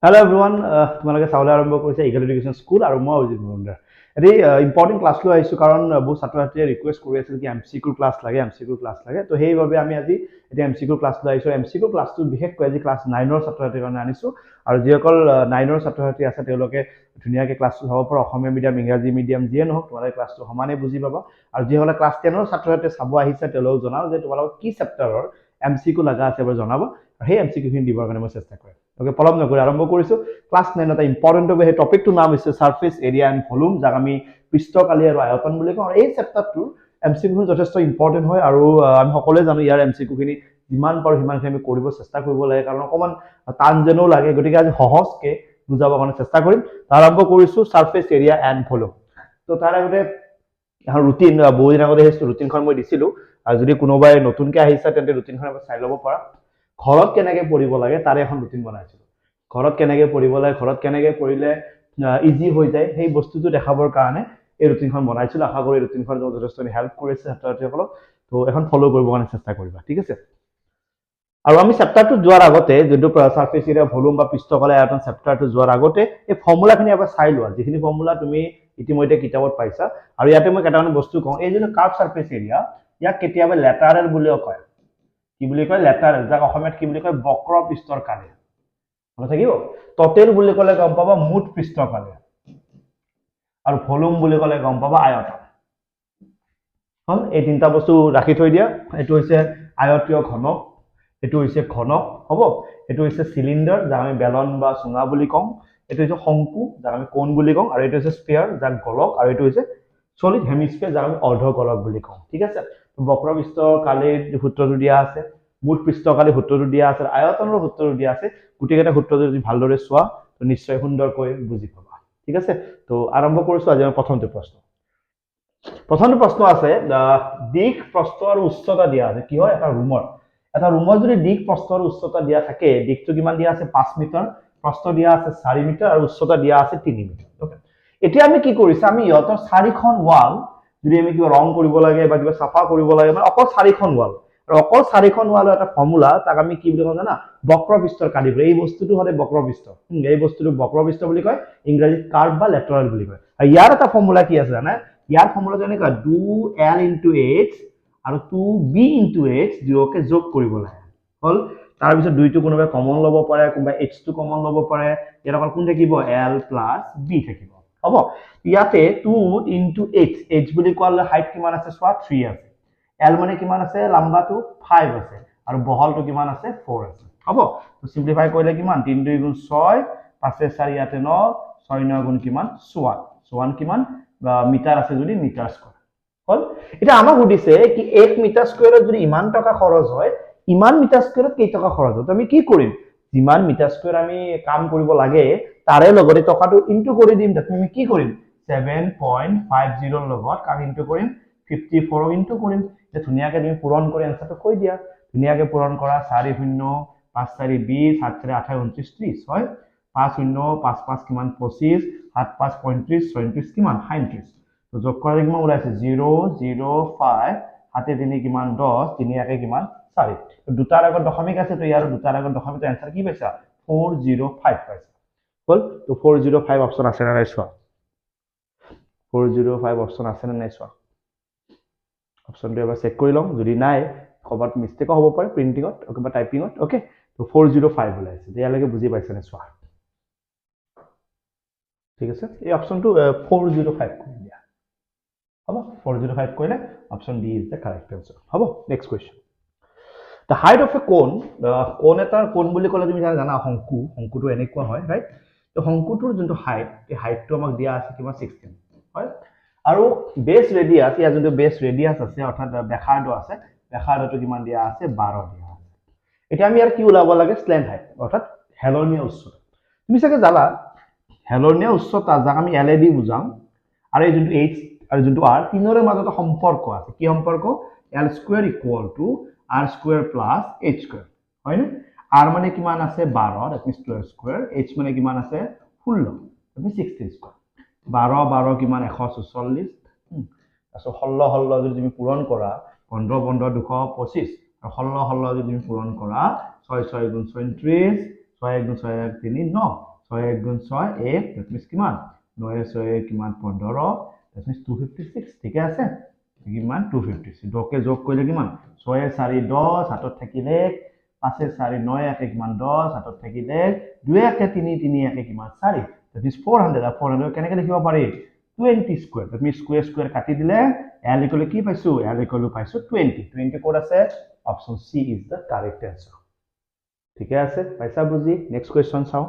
Hello everyone, তোমালোকে চাবলৈ আৰম্ভ কৰিছে ইগল এডুকেশ্যন স্কুল আৰু মই অভিজিত মজুমদাৰ। এটি ইম্পৰ্টেণ্ট ক্লাছ লৈ আহিছোঁ কাৰণ বহু ছাত্ৰ ছাত্ৰীয়ে ৰিকুৱেষ্ট কৰি আছিল কি MCQ ক্লাছ লাগে তো সেইবাবে আমি আজি এতিয়া MCQ ক্লাছ লৈ আহিছোঁ। MCQ ক্লাছটো বিশেষকৈ আজি ক্লাছ 9ৰ ছাত্ৰ ছাত্ৰীৰ কাৰণে আনিছোঁ আৰু যিসকল 9ৰ ছাত্ৰ ছাত্ৰী আছে তেওঁলোকে ধুনীয়াকৈ ক্লাছটো চাব পৰা, অসমীয়া মিডিয়াম ইংৰাজী মিডিয়াম যিয়ে নহওক তোমালোকে ক্লাছটো সমানে বুজি পাবা। আৰু যিসকলে ক্লাছ 10ৰ ছাত্ৰ ছাত্ৰীয়ে চাব আহিছে তেওঁলোকক জনাওঁ যে তোমালোকক কি চেপ্টাৰৰ MCQ লগা আছে এবাৰ জনাব আৰু সেই MCQখিনি দিবৰ কাৰণে মই চেষ্টা কৰিম। ওকে, পলম নকৰি আৰম্ভ কৰিছোঁ। ক্লাছ 9 এটা ইম্পৰ্টেণ্ট হবে, সেই টপিকটোৰ নাম হৈছে সাৰফেচ এৰিয়া এণ্ড ভলিউম, যাক আমি পৃষ্ঠকালি আৰু আয়তন বুলি কওঁ। আৰু এই চেপ্টাৰটোৰ MCQখিনি যথেষ্ট ইম্পৰ্টেণ্ট হয় আৰু আমি সকলোৱে জানো ইয়াৰ MCQখিনি যিমান পাৰোঁ সিমানখিনি আমি কৰিব চেষ্টা কৰিব লাগে, কাৰণ অকণমান টান যেনো লাগে। গতিকে আজি সহজকৈ বুজাবৰ কাৰণে চেষ্টা কৰিম। আৰম্ভ কৰিছোঁ সাৰফেচ এৰিয়া এণ্ড ভলিউম। তো তাৰ আগতে এখন ৰুটিন, বহুদিন আগতে সেই ৰুটিনখন মই দিছিলোঁ। আৰু যদি কোনোবাই নতুনকৈ আহিছে তেন্তে ৰুটিনখন এবাৰ চাই ল'ব পাৰা। ঘৰত কেনেকৈ পঢ়িব লাগে তাৰে এখন ৰুটিন বনাইছিলোঁ। ঘৰত কেনেকৈ পঢ়িব লাগে, ঘৰত কেনেকৈ পঢ়িলে ইজি হৈ যায়, সেই বস্তুটো দেখাবৰ কাৰণে এই ৰুটিনখন বনাইছিলোঁ। আশা কৰি ৰুটিনখন যথেষ্ট হেল্প কৰিছে ছাত্ৰ ছাত্ৰীসকলক। তো এখন ফ'ল' কৰিবৰ কাৰণে চেষ্টা কৰিবা, ঠিক আছে। আৰু আমি চেপ্টাৰটো যোৱাৰ আগতে, যোনটো সাৰফেচ এৰিয়া ভলিউম বা পৃষ্ঠকালি আয়তন চেপ্টাৰটো যোৱাৰ আগতে এই ফৰ্মুলাখিনি এবাৰ চাই লোৱা, যিখিনি ফৰ্মুলা তুমি ইতিমধ্যে কিতাপত পাইছা। আৰু ইয়াতে মই কেইটামান বস্তু কওঁ। এই যোনটো কাৰ্ভ সাৰফেচ এৰিয়া, ইয়াক কেতিয়াবা লেটাৰেল বুলিও কয়। কি বুলি কয়? লেটাৰেল, যাক অসমীয়াত কি বুলি কয়? বক্ৰ পৃষ্ঠৰ কালি। মনত থাকিব। টোটেল বুলি ক'লে গম পাবা মুঠ পৃষ্ঠকালি, আৰু ভলিউম বুলি ক'লে গম পাবা আয়তন। হ'ল, এই তিনিটা বস্তু ৰাখি থৈ দিয়া। এইটো হৈছে আয়তীয় ঘনক, এইটো হৈছে ঘনক, হ'ব। এইটো হৈছে চিলিণ্ডাৰ, যাক আমি বেলন বা চুঙা বুলি কওঁ। এইটো হৈছে শংকু, যাক আমি কোণ বুলি কওঁ। আৰু এইটো হৈছে স্ফিয়াৰ, যাক গোলক। আৰু এইটো হৈছে সলিড হেমিস্ফিয়াৰ, যাক আমি অৰ্ধগোলক বুলি কওঁ, ঠিক আছে। বক্ৰ পৃষ্ঠকালিৰ সূত্ৰটো দিয়া আছে, মুঠ পৃষ্ঠকালি সূত্ৰটো দিয়া আছে, আয়তনৰ সূত্ৰটো দিয়া আছে। গোটেইকেইটা সূত্ৰ যদি ভালদৰে চোৱা তো নিশ্চয় সুন্দৰকৈ বুজি পাবা, ঠিক আছে। তো আৰম্ভ কৰিছোঁ আজি আমাৰ প্ৰথমটো প্ৰশ্ন। প্ৰথমটো প্ৰশ্ন আছে, দিশ, প্ৰস্থ আৰু উচ্চতা দিয়া আছে। কি হয়? এটা ৰুমৰ যদি দিশ, প্ৰস্থ আৰু উচ্চতা দিয়া থাকে, দিশটো কিমান দিয়া আছে? 5 মিটাৰ, প্ৰস্থ দিয়া আছে 4 মিটাৰ আৰু উচ্চতা দিয়া আছে 3 মিটাৰ। ওকে, এতিয়া আমি কি কৰিছোঁ? আমি ইহঁতৰ 4খন ৱাল যদি আমি কিবা ৰং কৰিব লাগে বা কিবা চাফা কৰিব লাগে, মানে অকল 4খন ৱাল, আৰু অকল 4খন ৱালৰ এটা ফৰ্মুলা, তাক আমি কি বুলি কওঁ জানা? বক্ৰপৃষ্ঠৰ কালি। এই বস্তুটো হ'লে বক্ৰপৃষ্ঠ, এই বস্তুটো বক্ৰপৃষ্ঠ বুলি কয়, ইংৰাজীত কাৰ্ভ বা লেটাৰেল বুলি কয়। আৰু ইয়াৰ এটা ফৰ্মুলা কি আছে জানা? ইয়াৰ ফৰ্মুলাটো এনেকুৱা, 2l into h আৰু 2b into h দুয়োকে যোগ কৰিব লাগে। হ'ল, তাৰপিছত 2টো কোনোবাই কমন ল'ব পাৰে, কোনোবাই h টো কমন ল'ব পাৰে। ইয়াত অকল কোন থাকিব? l plus b থাকিব, হ'ব। ইয়াতে 2 into h বুলি কোৱা হাইট কিমান আছে চোৱা? 3 আছে। l মানে কিমান আছে? লাম্বাটো 5 আছে, আৰু বহলটো কিমান আছে? 4 আছে, হ'ব। তো সিম্পলিফাই কৰিলে কিমান? 3 2 গুণ 6, 5 4 ইয়াতে 9, 6 9 গুণ কিমান? 54 কিমান মিটাৰ আছে যদি মিটাৰ স্কয়াৰ। হ'ল, এটা আমাক সুধিছে কি 1 মিটাৰ স্কয়াৰত যদি ইমান টকা খৰচ হয়, ইমান মিটাৰ স্কয়াৰত কেই টকা খৰচ হয়? তো আমি কি কৰিম? যিমান মিটাৰ স্কয়াৰ আমি কাম কৰিব লাগে তাৰে লগতে টকাটো ইনটু কৰি দিম। তাত আমি কি কৰিম? 7.50 লগত কাক ইনটু কৰিম? 54 ইনটু কৰিম। এটা ধুনীয়াকৈ তুমি পূৰণ কৰি আনসাৰটো কৈ দিয়া। ধুনীয়াকৈ পূৰণ কৰা। 4 0 5 4 20, 7 4 28 29 30, হয়। 5 0 5 5 কিমান? 25, 7 5 35, 36 কিমান? 37। তো যোগ কৰালে কিমান ওলাইছে? 0 0 5, 7 3 কিমান? 10, 3 1 কিমান? 4। দুটাৰ আগত দশমিক আছে, তো ইয়াৰ দুটাৰ আগত দশমিক, এনসাৰ কি পাইছা? 405 পাইছা। হ'ল, তো 405 অপশন আছে নে নাই চোৱা? 405 অপশন আছে নে নাই চোৱা? অপশনটো এবাৰ চেক কৰি লওঁ। যদি নাই, ক'ৰবাত মিষ্টেকো হ'ব পাৰে প্ৰিণ্টিঙত বা টাইপিঙত। ওকে, তো 405 ওলাইছে। ইয়ালৈকে বুজি পাইছে নে চোৱা? ঠিক আছে, এই অপশনটো 405 কৰি দিয়া, হ'ব। 405 কৰিলে option D is the correct answer, হ'ব। Next question. The height of a cone, এটাৰ কোণ বুলি ক'লে তুমি জানা শংকুটো এনেকুৱা হয়, ৰাইট। তো শংকুটোৰ যোনটো হাইট, এই হাইটটো আমাক দিয়া আছে কিমান? 16, হয়। আৰু বেছ ৰেডিয়াছ, ইয়াৰ যোনটো বেছ ৰেডিয়াছ আছে, অৰ্থাৎ ব্যাসাৰ্ধ আছে, ব্যাসাৰ্ধটো কিমান দিয়া আছে? 12 দিয়া আছে। এতিয়া আমি ইয়াৰ কি ওলাব লাগে? স্লেণ্ট হাইট, অৰ্থাৎ হেলনীয়া উচ্চতা। তুমি চাগে জানা হেলনীয়া উচ্চতা, যাক আমি এল এ দি বুজাম, আৰু এই যোনটো এইচ আৰু যোনটো আৰ, তিনিৰে মাজত সম্পৰ্ক আছে। কি সম্পৰ্ক? L square equal to R square plus H square, হয়নে? আৰ মানে কিমান আছে? 12, দ্যাট মিন্স 12 স্কুৱেৰ। এইচ মানে কিমান আছে? 16, দ্যাট মিন্স 16 স্কুৱেৰ। 12 12 কিমান? 144। তাৰপিছত 16 16 যদি তুমি পূৰণ কৰা, 15 15 225, আৰু 16 16 যদি তুমি পূৰণ কৰা, 6 6 গুণ 34, 6 1 গুণ 6 1 3 9, 6 1 গুণ 6 1 that means কিমান 9 6 কিমান 15 that means 256 ঠিক আছে কিমান 256 দকে যোগ কৰিলে কিমান 6 4 10 হাতত থাকিলে 5 4 9 একে কিমান 10 হাতত থাকিলে 2 একে 3 3 একে কিমান 4 that is 400 400 কেনেকৈ লিখিব পাৰি 20 square that means square square কাটি দিলে l ইকুয়াল কি পাইছো l ইকুয়াল পাইছো 20 20 কোড আছে option C is the correct answer ঠিক আছে পাইছা বুজি নেক্সট কোৱেশ্চন চাও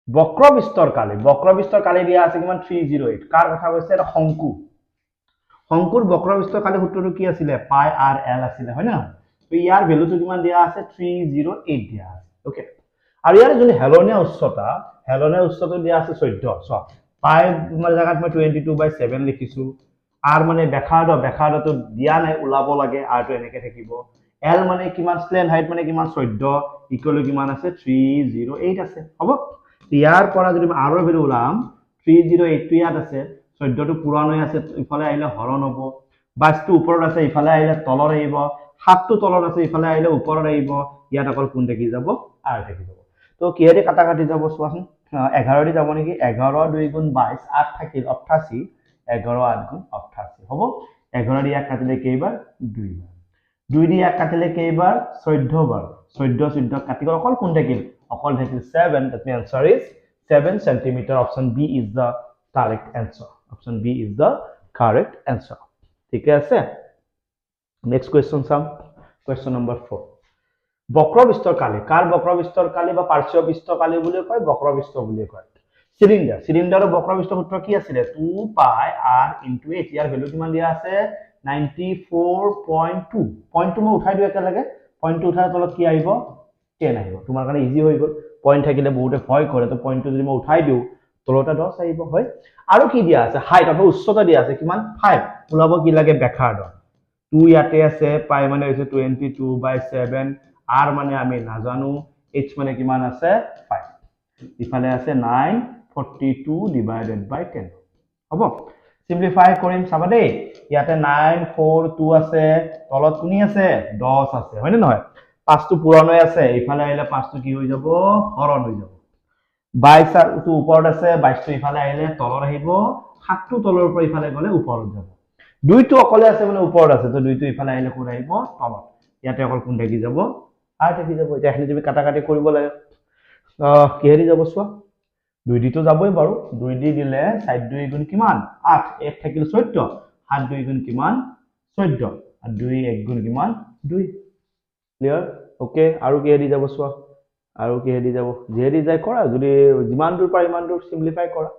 বক্ৰবিস্তৰ কালি দিয়া আছে কিমান 308 কাৰ কথা কৈছে এটা শংকু শংকুৰ বক্ৰবিস্তৰ কালি সূত্ৰটো কি আছিল পাই r l আছিল হয় না তো ইয়াৰ ভ্যালুটো কিমান দিয়া আছে 308 দিয়া আছে ওকে আৰু ইয়াৰ যোন হেলনীয়া উচ্চতা দিয়া আছে 14 সো পাই তোমাৰ জায়গাত মই 22/7 লিখিছো r মানে বেখাৰটো দিয়া নাই উলাব লাগে r টো এনেকে থাকিব l মানে কিমান স্লেন হাইট মানে কিমান 14 ইকুৱেল কিমান আছে 308 আছে হ'ব ইয়াৰ পৰা যদি r ৰ ভ্যালু উলাম 308 টো ইয়াত আছে 14 টো পুৰাণ হৈ আছে ইফালে আহিলে হৰণ হ'ব 22 টো ওপৰত আছে ইফালে আহিলে তলৰ আহিব 7 টো তলত আছে ইফালে আহিলে ওপৰত আহিব ইয়াত অকল কোন থাকি যাব r থাকি যাব তো কিহেৰে কাটা কাটি যাব চোৱাচোন 11 দি যাব নেকি 11 2 গুণ 22 8 থাকিল 88 11 8 গুণ 88 হ'ব 11 দি 1 কাটিলে কেইবাৰ 2 বাৰ 2 দি 1 কাটিলে কেইবাৰ 14 বাৰ 14 14 কাটি গল অকল কোন থাকিল অকল থাকিল 7 that means answer is 7 cm option b is the correct answer option b is the correct answer ঠিক আছে next question চাম question number 4 বক্ৰবিস্তৰ কালি কাৰ বক্ৰবিস্তৰ কালি বা পাৰ্শ্বীয় বিস্তৰ কালি বুলি কয় বক্ৰবিস্তৰ বুলি কয় সিলিন্ডাৰৰ বক্ৰবিস্তৰ সূত্ৰ কি আছিল 2 পাই r into 8 ইয়াৰ ভ্যালু কিমান দিয়া আছে 94.2 পইণ্টটো মই উঠাই দিও একেলগে পইণ্টটো উঠাৰ তলত কি আহিব 10 আহিব তোমাৰ কাৰণে ইজি হৈ গল পইণ্ট থাকিলে বহুতে ভয় কৰে তো পইণ্টটো যদি মই উঠাই দিও তলতে 10 আহিব হয় আৰু কি দিয়া আছে হাইট অথবা উচ্চতা দিয়া আছে কিমান 5 উলাব কি লাগে বেখাৰটো 2 ইয়াতে আছে পাই মানে হৈছে 22/7 r মানে আমি নাজানো h মানে কিমান আছে 5 ইফালে আছে 942/10 হ'ব সিম্পলিফাই কৰিম চাবা দেই ইয়াতে 942 আছে তলত কোনি আছে 10 আছে হয়নে নহয় 5 টো পুৰণ হৈ আছে ইফালে আহিলে 5 টো কি হৈ যাব হৰণ হৈ যাব 22 টো ওপৰত আছে 22 টো ইফালে আহিলে তলত আহিব 7 টো তলৰ পৰা ইফালে গলে ওপৰত যাব 2 টো অকলে আছে মানে ওপৰত আছে তো 2 টো ইফালে আহিলে কোন আহিব তলত ইয়াতে অকল কোন থাকি যাব আর থাকি যাব এটা এখানে তুমি কাটা কাটি কৰিব লাগে কিহেৰি যাব চোৱা 2 দি তো যাবই বাৰু 2 দি দিলে 4 2 গুণ কিমান 8 1 থাকিল 14 7 2 গুণ কিমান 14 আৰু 2 1 গুণ কিমান 2 ক্লিয়াৰ ওকে আৰু কিহেৰি যাব চোৱা আৰু কিহেৰি যাব যেহেৰি যায় কৰা যদি যিমান দূৰ পাৰ ইমান দূৰ সিম্পলিফাই কৰা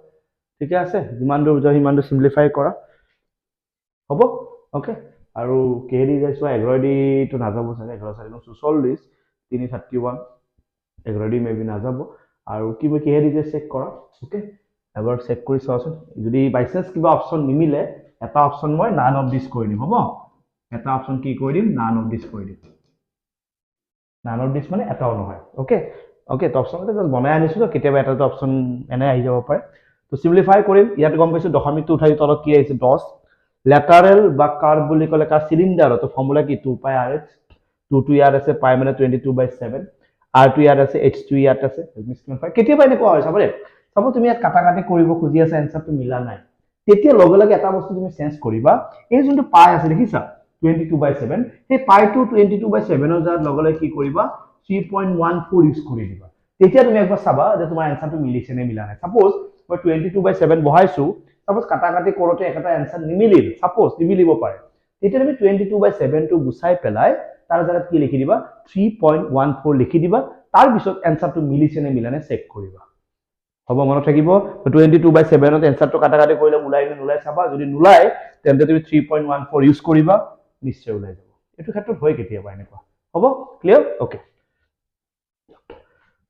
ঠিক আছে যিমান দূৰ যায় ইমান দূৰ সিম্পলিফাই কৰা হ'ব ওকে আৰু কেহেৰি যায় চোৱা 11 দি তো নাযাব চাগে 11 4 40 331 11 দি মেবি নাযাব আৰু কিবা কেহেৰি যে চেক কৰা ওকে এবাৰ চেক কৰি চাওচোন যদি বাই চান্স কিবা অপচন নিমিলে এটা অপচন মই নান অফ দিস কৰি দিম হ'ব এটা অপচন কি কৰি দিম নান অফ দিস কৰি দিম নান অফ দিস মানে এটাও নহয় ওকে ওকে তো অপচনতে জাস্ট বনাই আনিছো তো কেতিয়াবা এটা অপচন এনে আহি যাব পাৰে তো সিম্পলিফাই কৰিম ইয়াত গম পাইছো দশমিকটো উঠাই তলত কি আহিছে 10 লেটাৰেল বা কাৰ্ভ বুলি ক'লে কাৰ সিলিন্ডাৰ তো ফৰ্মুলা কি 2 পাই rh 2 টো ইয়াত আছে পাই মানে 22/7 r টো ইয়াত আছে h টো ইয়াত আছে কেতিয়াবা এনেকুৱা হয় চাবৰে চাব তুমি ইয়াত কাটা কাটি কৰিব খুজি আছে এনসাৰটো মিলা নাই তেতিয়া লগে লগে এটা বস্তু তুমি চেঞ্জ কৰিবা এই যোনটো পাই আছে দেখিছা 22/7 সেই পাই টো 22/7 ৰ জাত লগে লগে কি কৰিবা 3.14 ইউজ কৰি দিবা তেতিয়া তুমি একবাৰ চাবা যে তোমাৰ এনসাৰটো মিলিছে নে মিলা নাই সাপোজ মই 22/7 বহাইছো সাপোজ কাটা কাটি কৰোতে একটা এনসাৰ নিমিলিল সাপোজ নিমিলিব পাৰে তেতিয়া তুমি 22/7 টো গুছাই পেলাই তাৰ জায়গাত কি লিখি দিবা 3.14 লিখি দিবা তাৰ পিছত এনসাৰটো মিলিছে নে মিলা নাই চেক কৰিবা হ'ব মনত থাকিব 22/7 ত এনসাৰটো কাটা কাটি কৰিলে উলাই নুলাই চাবা যদি নুলাই তেন্তে তুমি 3.14 ইউজ কৰিবা নিশ্চয় উলাই যাব এটো ক্ষেত্ৰত হয় কেতিয়াবা এনেকুৱা হ'ব ক্লিয়াৰ ওকে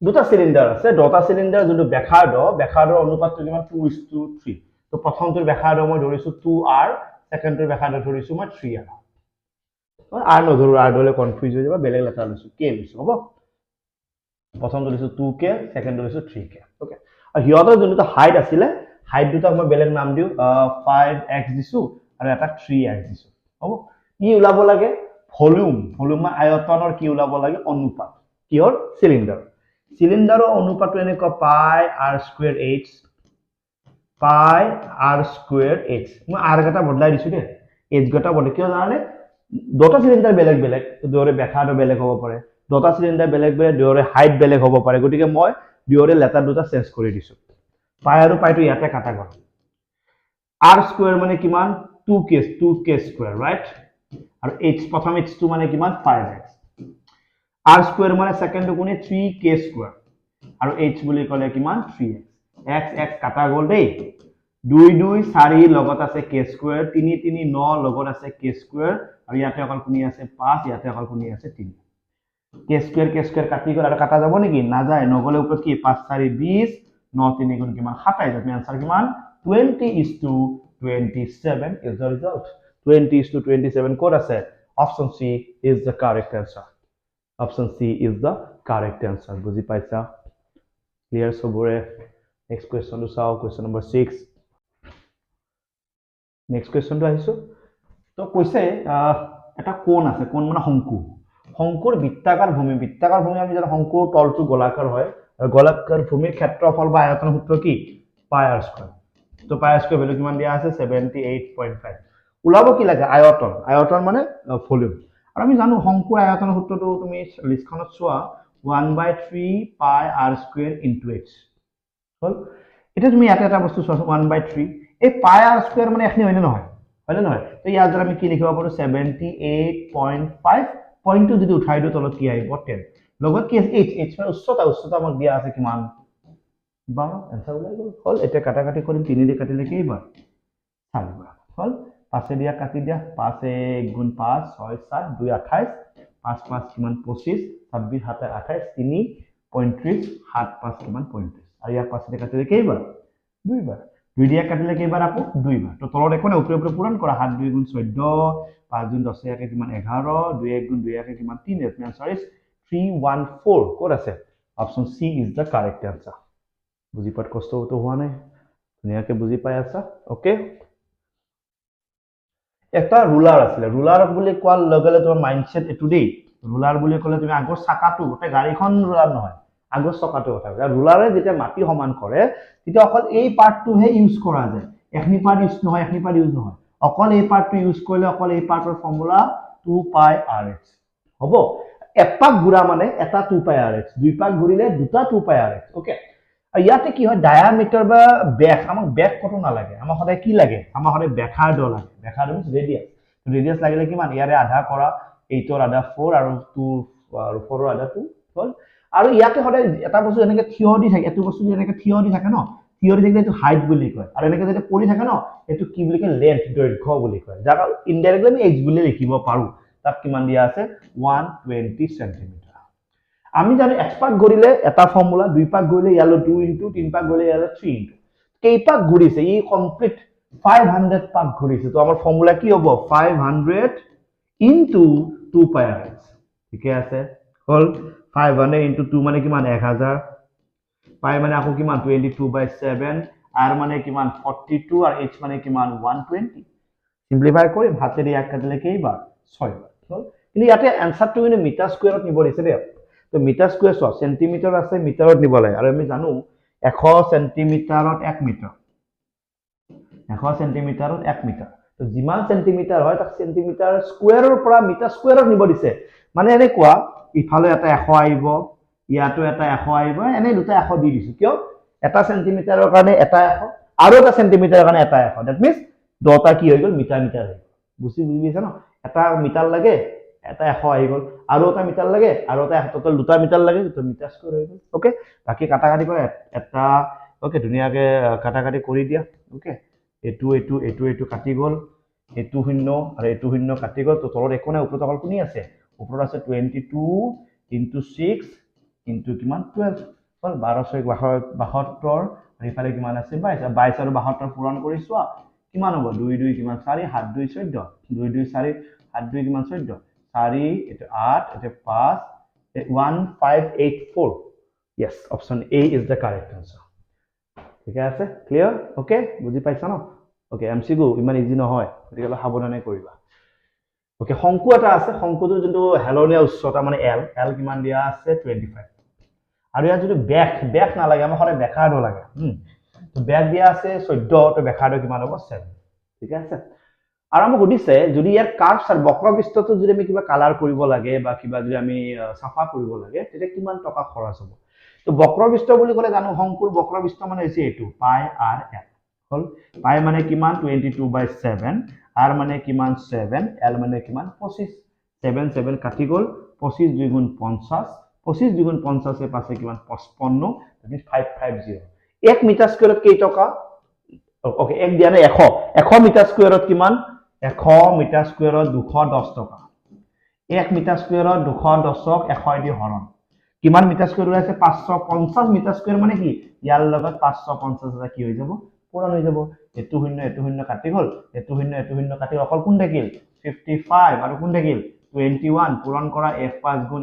দুটা সিলিন্ডাৰ আছে দুটা সিলিন্ডাৰ যোনটো বেখাৰডৰ অনুপাতটো কিমান 2:3 তো প্ৰথমটোৰ বেখাৰডৰ মই ধৰিছো 2r সেকেন্ডটোৰ বেখাৰডৰ ধৰিছো মই 3r r নধৰো r দলে কনফিউজ হৈ যাব বেলেগ লেটাৰ লৈছো k লৈছো হ'ব প্ৰথমটো লৈছো 2k সেকেন্ডটো লৈছো 3k ওকে আৰু হিয়তৰ যোনটো হাইট আছিল হাইট দুটা মই বেলেগ নাম দিও 5x দিছো আৰু এটা 3x দিছো হ'ব কি উলাব লাগে ভলিউম আয়তনৰ কি উলাব লাগে অনুপাত কিহৰ সিলিন্ডাৰ সিলিন্ডাৰৰ অনুপাতটো এনেকুৱা পাই r স্কয়াৰ h পাই r স্কয়াৰ h মই r গটা বদলাই দিছো দে h গটা বদলাই কিয় জানানে দুটা সিলিন্ডাৰ বেলেগ বেলেগ দুৰে ব্যাসাৰ্ধ বেলেগ হ'ব পাৰে দুটা সিলিন্ডাৰ বেলেগ বেলেগ দুৰে হাইট বেলেগ হ'ব পাৰে গতিকে মই দুৰে লেটাৰ দুটা চেঞ্জ কৰি দিছো পাই আৰু পাইটো ইয়াতে কাটা গল r স্কয়াৰ মানে কিমান 2k স্কয়াৰ ৰাইট আৰু h প্ৰথম h টো মানে কিমান 5x r স্কয়াৰ মানে সেকেন্ড টো কোনে 3k স্কয়াৰ আৰু h বুলি ক'লে কিমান 3x x x কাটা গল দেই 2 2 4 লগত আছে k স্কয়াৰ 3 3 9 লগত আছে k স্কয়াৰ আৰু ইয়াতে অকল কোনি আছে 5 ইয়াতে অকল কোনি আছে 3 k স্কয়াৰ কাটি গল আৰু কাটা যাব নেকি না যায় নগলে ওপৰত কি 5 4 20 9 3 গুণ কিমান 27 আমি आंसर কিমান 20:27 is the result 20:27 ক'ত আছে option c is the correct answer option c is the correct answer বুজি পাইছা clear সবৰে next question to solve question number 6 next question to আহিছো তো কৈছে এটা কোণ আছে কোণ মানে শংকু শংকুৰ বৃত্তাকাৰ ভূমি আমি জানো শংকুৰ তলটো গোলাকাৰ হয় আৰু গোলাকাৰ ভূমিৰ ক্ষেত্ৰফল বা আয়তনৰ সূত্ৰ কি পাই r স্কয়াৰ তো পাই r স্কয়াৰ ভ্যালু কিমান দিয়া আছে 78.5 ওলাব কি লাগে আয়তন মানে ভলিউম আৰু আমি জানো শংকুৰ আয়তনৰ সূত্ৰটো তুমি লিষ্টখনত চোৱা 1/3 পাই r স্কয়াৰ * h হল এটা তুমি ইয়াতে এটা বস্তু চোৱা 1/3 এই পাই r স্কয়াৰ মানে এখনি হয়নে নহয় তো ইয়াৰ দ্বাৰা আমি কি লিখিব পাৰো 78.5 পইণ্টটো যদি উঠাই দিও তলত কি আহিব 10 লগত কি আছে h মানে উচ্চতা আমাক দিয়া আছে কিমান 12 आंसर ওলাই গল হল এটা কাটাকাটি কৰিম 3 দি কাটিলে কি বাৰ 4 বাৰ হল 5 দিয়া কাটি দিয়া 5 1 গুণ 5 6 7 2 28 5 5 কিমান 25 26 7 28 3 35 7 5 কিমান 35 আৰু ইয়াৰ 5 দি কাটিলে কি বাৰ 2 বাৰ 2 দিয়া কাটিলে কি বাৰ আকৌ 2 বাৰ তো তলত একো না ওপৰে পূৰণ কৰা 7 2 গুণ 14 5 গুণ 10 একে কিমান 11 2 1 গুণ 2 একে কিমান 3 এর आंसर इज 314 কোড আছে option C is the correct answer বুজি পাত কষ্ট তো হোৱা নাই ধুনিয়াকে বুজি পাই আছা ওকে এটা ৰুলাৰ আছে ৰুলাৰ বুলি কোৱাৰ লগে তোমাৰ মাইন্ডসেট এটু দেই ৰুলাৰ বুলি ক'লে তুমি আগৰ চাকাটো ওতে গাড়ীখন ৰুলাৰ নহয় আগৰ চকাটো কথা ৰুলাৰে যেতিয়া মাটি সমান কৰে তেতিয়া অকল এই পাৰ্টটোহে ইউজ কৰা যায় এখনি পাৰ্ট ইউজ নহয় অকল এই পাৰ্টটো ইউজ কৰিলে অকল এই পাৰ্টৰ ফৰ্মুলা 2 পাই rx হ'ব এপাক ঘুৰা মানে এটা 2 পাই rx দুই পাক ঘুৰিলে দুটা 2 পাই rx ওকে ইয়াতে কি হয় ডায়ামিটাৰ বা ব্যাস আমাক ব্যাস কত না লাগে আমাক সদায় কি লাগে আমাক সদায় ব্যাসাৰ্ধ লাগে ব্যাসাৰ্ধ মানে ৰেডিয়াস ৰেডিয়াস লাগিলে কিমান ইয়াৰে আধা কৰা 8 ৰ আধা 4 আৰু 2 আৰু 4 ৰ আধা 2 হল আৰু ইয়াতে সদায় এটা বস্তু এনেকে থিয় দি থাকে এটো বস্তু এনেকে থিয় দি থাকে ন থিয় দি থাকিলে এটো হাইট বুলি কয় আৰু এনেকে যদি পৰি থাকে ন এটো কি বুলি কয় লেন্থ দৈৰ্ঘ্য বুলি কয় যাক ইনডাইৰেক্টলি আমি h বুলি লিখিব পাৰো তাক কিমান দিয়া আছে 120 সেমি আমি জানো এক পাক ঘুৰিলে এটা ফৰ্মুলা দুই পাক ঘুৰিলে ইয়ালো 2 ইনটু তিন পাক ঘুৰিলে ইয়ালো 3 ইনটু কেই পাক ঘুৰিছে ই কমপ্লিট 500 পাক ঘুৰিছে তো আমাৰ ফৰ্মুলা কি হ'ব 500 ইনটু 2 পাই rx ঠিক আছে হল 500 ইনটু 2 মানে কিমান 1000 পাই মানে আকৌ কিমান 22/7 r মানে কিমান 42 আৰু h মানে কিমান 120 সিম্পলিফাই কৰিম হাতেৰে এক কাটিলে কেইবাৰ 6 বাৰ হল কিন্তু ইয়াতে আনসাৰটো কিন্তু মিটাৰ স্কয়াৰত নিব দিছে দেই তো মিটাৰ স্কয়াৰ ছ সেন্টিমিটাৰ আছে মিটাৰত নিব লাগে আৰু আমি জানো 100 সেন্টিমিটাৰত 1 মিটাৰ 100 সেন্টিমিটাৰত 1 মিটাৰ তো যিমান সেন্টিমিটাৰ হয় তাক সেন্টিমিটাৰ স্কয়াৰৰ পৰা মিটাৰ স্কয়াৰত নিব দিছে মানে এনেকুৱা ইফালে এটা 100 আহিব ইয়াতো এটা 100 আহিব এনে দুটা 100 দি দিছো কিয় এটা সেন্টিমিটাৰৰ কাৰণে এটা 100 আৰু এটা সেন্টিমিটাৰৰ কাৰণে এটা 100 দ্যাট মিন্স দুটা কি হৈ গল মিটাৰ মিটাৰ হৈ বুজি পাইছা ন এটা মিটাৰ লাগে এটা 100 আহি গল আৰু এটা মিটাৰ লাগে আৰু এটা টোটাল দুটা মিটাৰ লাগে তো মিটাৰ স্কয়াৰ হৈ গল ওকে বাকি কাটাকাটি কৰে এটা ওকে ধুনিয়াকে কাটাকাটি কৰি দিয়া ওকে এটু কাটি গল এটু শূন্য আৰু এটু শূন্য কাটি গল তো তলত একো নাই ওপৰত অকল কোনি আছে ওপৰত আছে 22 * 6 * কিমান 12 হল 12 72 আৰু ইফালে কিমান আছে 22 22 আৰু 72 পূৰণ কৰি চোৱা কিমান হ'ব 2 2 কিমান 4 7 2 14 2 2 4 7 2 কিমান 14 4 এটা 8 এটা 5 1584 yes option a is the correct answer ঠিক আছে ক্লিয়াৰ ওকে বুজি পাইছা ন ওকে এমসিকিউ ইমান ইজি নহয় গতিকে সাৱধানে কৰিবা ওকে শংকু এটা আছে শংকুটোৰ যোনটো হেলনীয়া উচ্চতা মানে l কিমান দিয়া আছে 25 আৰু ইয়াত যদি বেক নালাগে আমাৰ সদায় বেকাৰটো লাগে তো বেক দিয়া আছে 14 তো বেকাৰটো কিমান হ'ব 7 ঠিক আছে আৰু আমাক সুধিছে যদি ইয়াৰ কাৰ্ভছ আৰু বক্ৰপৃষ্ঠটো যদি আমি কিবা কালাৰ কৰিব লাগে বা কিবা যদি আমি সাফা কৰিব লাগে তেতিয়া কিমান টকা খৰচ হ'ব তো বক্ৰপৃষ্ঠ বুলি ক'লে জানো সংকুল বক্ৰপৃষ্ঠ মানে হৈছে এইটো পাই আৰ এল হল পাই মানে কিমান 22/7 আৰ মানে কিমান 7 এল মানে কিমান 25 7 7 কাটি গ'ল 25 2 গুণ 50 25 2 গুণ 50 এ পাছে কিমান 55 that means 550 1 মিটাৰ স্কয়াৰত কেই টকা ওকে এক দিয়া নাই 100 মিটাৰ স্কয়াৰত কিমান 100 মিটাৰ স্কয়াৰত 210 টকা 1 মিটাৰ স্কয়াৰত 210ক 100 দি হৰণ কিমান মিটাৰ স্কয়াৰ ওলাইছে 550 মিটাৰ স্কয়াৰ মানে কি ইয়াৰ লগত 550 এটা কি হৈ যাব পূৰণ হৈ যাব এটো শূন্য কাটি গল এটো শূন্য কাটি অকল কোন থাকিল 55 আৰু কোন থাকিল 21 পূৰণ কৰা f5 গুণ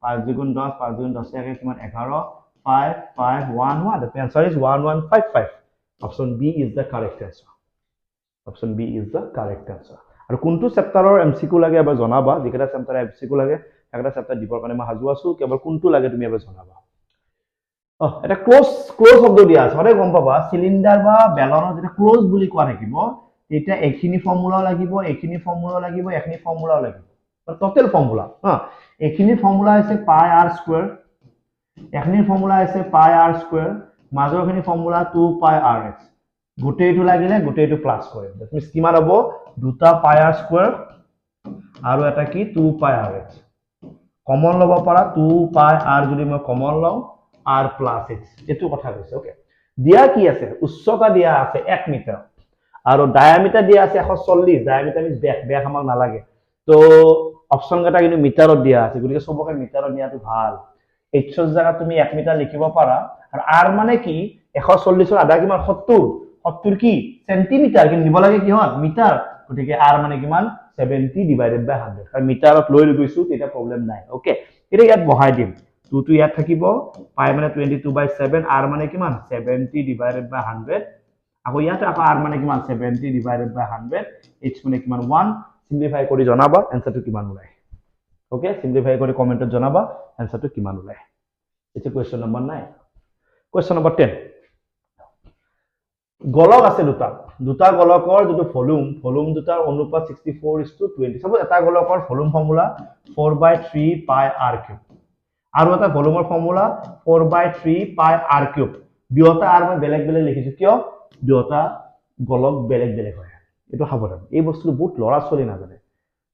5 গুণ 10 5 গুণ 10 একে কিমান 11 5 5 1 1 the answer is 1155 option B is the correct answer option B is the correct answer আৰু কোনটো চেপ্টাৰৰ এমসিকিউ লাগে এবাৰ জনাবা যেকেটা চেপ্টাৰৰ এমসিকিউ লাগে একটা চেপ্টাৰ দিবৰ কাৰণে মই হাজু আছো কেৱল কোনটো লাগে তুমি এবাৰ জনাবা এটা ক্লোজ শব্দ দিয়া আছে সদায় গম পাবা সিলিন্ডাৰ বা বেলনৰ যেটা ক্লোজ বুলি কোৱা থাকিব তেতিয়া এখিনি ফৰ্মুলাও লাগিব এখিনি ফৰ্মুলাও লাগিব এখিনি ফৰ্মুলাও লাগিব টোটাল ফৰ্মুলা এখিনি ফৰ্মুলা আছে পাই আৰ স্কয়াৰ এখিনি ফৰ্মুলা আছে পাই আৰ স্কয়াৰ মাজৰখিনি ফৰ্মুলা 2 পাই আৰ এক্স গোটেইটো লাগিলে গোটেইটো প্লাস কৰিম দ্যাট মিন্স কিমান হ'ব দুটা পাই আৰ স্কয়াৰ আৰু এটা কি 2 পাই আৰ এক্স কমন লব পাৰা 2 পাই আৰ যদি মই কমন লও r plus x এটো কথা কৈছে ওকে দিয়া কি আছে উচ্চতা দিয়া আছে 1 মিটাৰ আৰু ডায়ামিটাৰ দিয়া আছে 140 ডায়ামিটাৰ মিন্স ব্যাস আমাক নালাগে তো অপচন কেটা কিন্তু মিটাৰত দিয়া আছে গতিকে সবকে মিটাৰত নিয়াটো ভাল h ৰ জায়গা তুমি 1 মিটাৰ লিখিব পাৰা আৰু r মানে কি 140 ৰ আধা কিমান 70 কি সেন্টিমিটাৰ কিন্তু নিব লাগে কিহত মিটাৰ গতিকে r মানে কিমান 70 divided by 100 আৰু মিটাৰত লৈ গৈছো এটা প্ৰবলেম নাই ওকে এটা ইয়াত বহাই দিম 2 to ইয়াত থাকিব পাই মানে 22/7 r মানে কিমান 70 divided by 100 আকৌ ইয়াত আকৌ r মানে কিমান 70 divided by 100 h মানে কিমান 1 সিম্পলিফাই কৰি জনাবা এনসাৰটো কিমান ওলাই ওকে সিম্পলিফাই কৰি কমেন্টত জনাবা এনসাৰটো কিমান ওলাই এটা কোৱেশ্চন নম্বৰ 9 কোৱেশ্চন নম্বৰ 10 গলক আছে দুটা গলকৰ যেটো ভলিউম দুটাৰ অনুপাত 64:20 সাপোজ এটা গলকৰ ভলিউম ফৰ্মুলা 4/3 পাই r কিউব আৰু এটা ভলিউমৰ ফৰ্মুলা 4/3 পাই r কিউব দুটা r মই বেলেগ লিখিছো কিয় দুটা গলক বেলেগ হয় এটো সাবধান এই বস্তুটো বহুত লৰা চলি নাজানে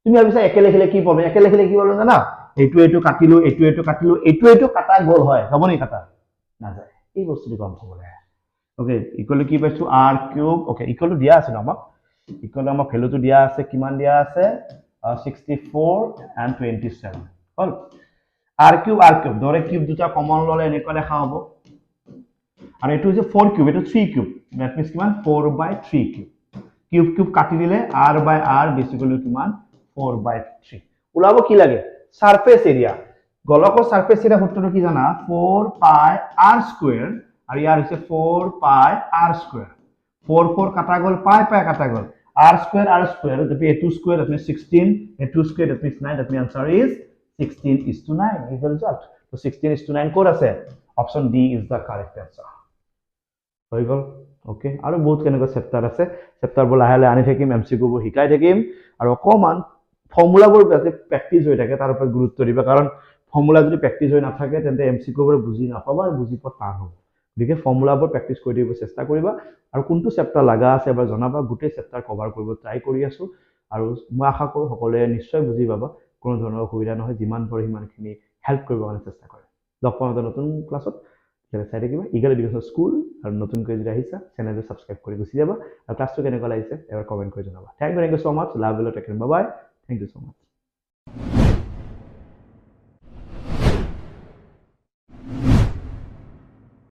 তুমি ভাবিছা একে লিখিলে কি পাবে একে লিখিলে কি পাবে জানা এইটো কাটিলো এইটো কাটা গল হয় হ'ব নি কাটা না যায় এই বস্তুটো কাম হ'ব ওকে ইকুয়াল কি পাইছো r কিউব ওকে ইকুয়াল দিয়া আছে না আমাক ইকুয়াল আমাক ভ্যালুটো দিয়া আছে কিমান দিয়া আছে 64 and 27 হল r কিউব দৰে কিউব দুটা কমন ললে এনেকৈ দেখা হ'ব আৰু এটো হৈছে 4 কিউব এটো 3 কিউব দ্যাট মিন্স কিমান 4/3 কিউব কাটি দিলে r/r বেসিক্যালি কিমান 4/3 ওলাব কি লাগে সারফেস এরিয়া গোলকৰ সাৰফেস এৰিয়া সূত্ৰটো কি জানা 4 পাই r স্কয়াৰ আৰু ইয়াৰ হৈছে 4 পাই r স্কয়ার 4 কাটা গল পাই কাটা গল r স্কয়ার যদি a2 square that means 16 a2 square that means 9 that means answer is 16:9 is the result so 16:9 code আছে option D is the correct answer হৈ গল ওকে আৰু বহুত কেনেকুৱা চেপ্টাৰ আছে চেপ্টাৰবোৰ লাহে লাহে আনি থাকিম এমসিকিউবোৰ শিকাই থাকিম আৰু অকমান ফৰ্মুলাবোৰ যাতে প্ৰেক্টিস হৈ থাকে তাৰ ওপৰত গুৰুত্ব দিবা কাৰণ ফৰ্মুলা যদি প্ৰেক্টিস হৈ নাথাকে তেন্তে এমসিকিউবোৰ বুজি নাপাবা আৰু বুজি পোৱা টান হ'ব গতিকে ফৰ্মুলাবোৰ প্ৰেক্টিস কৰি দিব চেষ্টা কৰিবা আৰু কোনটো চেপ্টাৰ লাগা আছে এবাৰ জনাবা গোটেই চেপ্টাৰ কভাৰ কৰিব ট্ৰাই কৰি আছো আৰু মই আশা কৰো সকলোৱে নিশ্চয় বুজি পাবা কোনো ধৰণৰ অসুবিধা নহয় যিমান পাৰে সিমানখিনি হেল্প কৰিব কাৰণে চেষ্টা কৰে লগ পাম নতুন ক্লাছত চাই থাকিবা ইগল এডুকেশ্যন স্কুল আৰু নতুনকৈ যদি আহিছা চেনেলটো সাবস্ক্ৰাইব কৰি গুচি যাবা আৰু ক্লাছটো কেনেকুৱা লাগিছে এবাৰ কমেন্ট কৰি জনাবা thank you so much love you take care bye bye thank you so mass